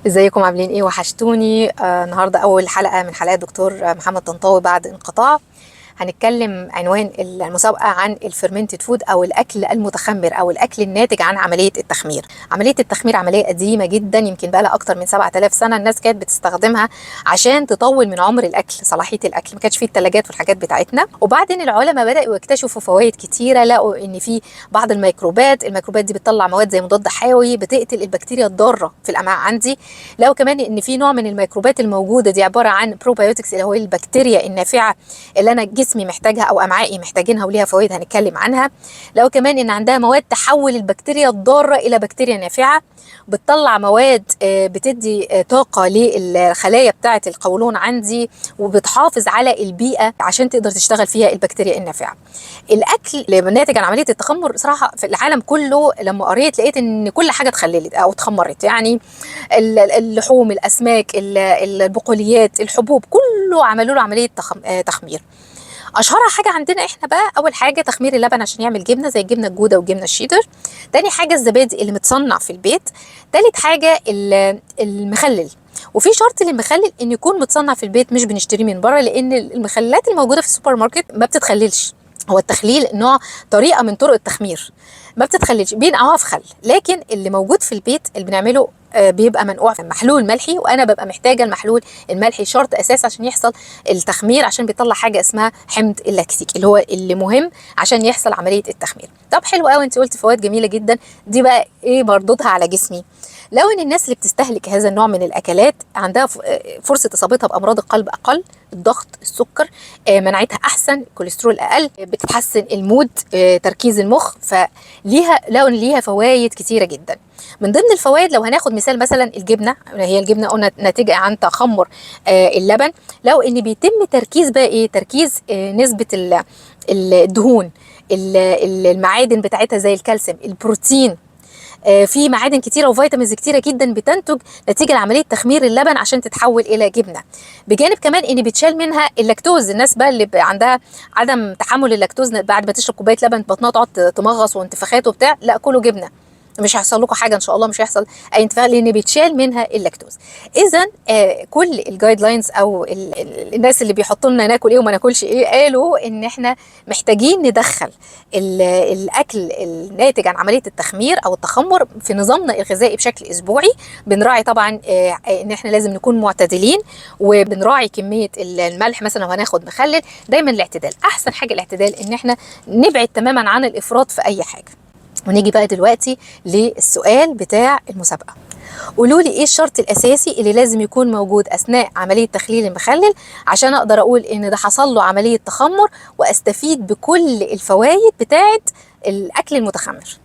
ازيكم عاملين ايه؟ وحشتوني. النهارده اول حلقه من حلقات دكتور محمد طنطاوي بعد انقطاع. هنتكلم عنوان المسابقه عن الفيرمنتد فود او الاكل المتخمر او الاكل الناتج عن عمليه التخمير. عمليه التخمير عمليه قديمه جدا، يمكن بقى لها اكتر من 7000 سنه. الناس كانت بتستخدمها عشان تطول من عمر الاكل، صلاحيه الاكل. ما كانش فيه الثلاجات والحاجات بتاعتنا. وبعدين العلماء بداوا يكتشفوا فوائد كتيره، لقوا ان في بعض الميكروبات دي بتطلع مواد زي مضاد حيوي بتقتل البكتيريا الضاره في الامعاء عندي. لقوا كمان ان في نوع من الميكروبات الموجوده دي عباره عن بروبايوتكس، اللي هو البكتيريا النافعه اللي انا جسمي محتاجها او امعائي محتاجينها وليها فوائد هنتكلم عنها. لو كمان ان عندها مواد تحول البكتيريا الضاره الى بكتيريا نافعه، بتطلع مواد بتدي طاقه للخلايا بتاعه القولون عندي، وبتحافظ على البيئه عشان تقدر تشتغل فيها البكتيريا النافعه. الاكل اللي ناتج عن عمليه التخمر صراحه في العالم كله لما قريت لقيت ان كل حاجه اتخللت او اتخمرت، يعني اللحوم، الاسماك، البقوليات، الحبوب، كله عملوا له عمليه تخمير. اشهرها حاجه عندنا احنا بقى، اول حاجه تخمير اللبن عشان يعمل جبنه زي الجبنه الجوده والجبنه الشيدر. تاني حاجه الزبادي اللي متصنع في البيت. تالت حاجه المخلل. وفي شرط للمخلل ان يكون متصنع في البيت، مش بنشتريه من بره، لان المخللات الموجوده في السوبر ماركت ما بتتخللش. هو التخليل نوع طريقه من طرق التخمير، ما بتتخللش، بينقعوها في خل. لكن اللي موجود في البيت اللي بنعمله بيبقى منقوع في محلول ملحي، وانا ببقى محتاجه المحلول الملحي شرط اساس عشان يحصل التخمير، عشان بيطلع حاجه اسمها حمض اللاكتيك اللي هو اللي مهم عشان يحصل عمليه التخمير. طب حلو قوي، انت قلت فوائد جميله جدا. دي بقى ايه مردودها على جسمي؟ لو ان الناس اللي بتستهلك هذا النوع من الاكلات عندها فرصه اصابتها بامراض القلب اقل، الضغط، السكر، مناعتها احسن، الكوليسترول اقل، بتحسن المود، تركيز المخ. لو ان ليها فوائد كتيره جدا. من ضمن الفوائد لو هناخد مثال مثلا الجبنه، هي الجبنه قلنا ناتجه عن تخمر اللبن. لو ان بيتم تركيز بقى ايه، تركيز نسبه الدهون، المعادن بتاعتها زي الكالسيوم، البروتين، في معادن كتيره وفيتامينز كتيره جدا بتنتج نتيجه لعمليه تخمير اللبن عشان تتحول الى جبنه. بجانب كمان ان بيتشال منها اللاكتوز. الناس بقى اللي عندها عدم تحمل اللاكتوز بعد ما تشرب كوبايه لبن بطنها تقعد تمغص وانتفاخات وبتاع، لا كلوا جبنه، مش هيحصل لكم حاجه ان شاء الله، مش هيحصل اي انتفاخ لان بيتشال منها اللاكتوز. اذا كل الجايد لاينز او الناس اللي بيحطوا لنا ناكل ايه وما ناكلش ايه قالوا ان احنا محتاجين ندخل الاكل الناتج عن عمليه التخمير او التخمر في نظامنا الغذائي بشكل اسبوعي. بنراعي طبعا ان احنا لازم نكون معتدلين، وبنراعي كميه الملح. مثلا لو هناخد مخلل، دايما الاعتدال، احسن حاجه الاعتدال، ان احنا نبعد تماما عن الافراط في اي حاجه. ونيجي بقى دلوقتي للسؤال بتاع المسابقة. قولوا لي ايه الشرط الاساسي اللي لازم يكون موجود اثناء عملية تخليل المخلل عشان اقدر اقول ان ده حصل له عملية تخمر واستفيد بكل الفوائد بتاعة الاكل المتخمر؟